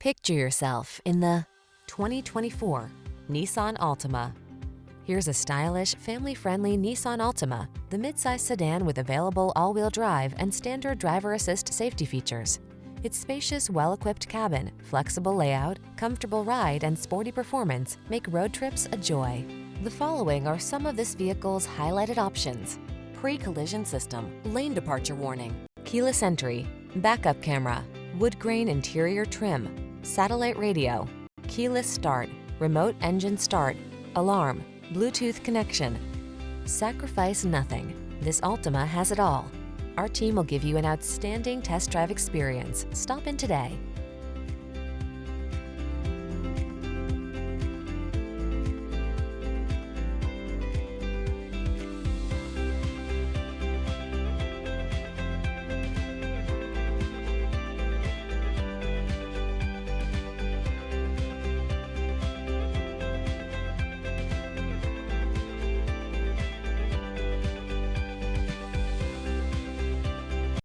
Picture yourself in the 2024 Nissan Altima. Here's a stylish, family-friendly Nissan Altima, the midsize sedan with available all-wheel drive and standard driver assist safety features. Its spacious, well-equipped cabin, flexible layout, comfortable ride, and sporty performance make road trips a joy. The following are some of this vehicle's highlighted options: pre-collision system, lane departure warning, keyless entry, backup camera, wood-grain interior trim, satellite radio, keyless start, remote engine start, alarm, Bluetooth connection. Sacrifice nothing. This Altima has it all. Our team will give you an outstanding test drive experience. Stop in today.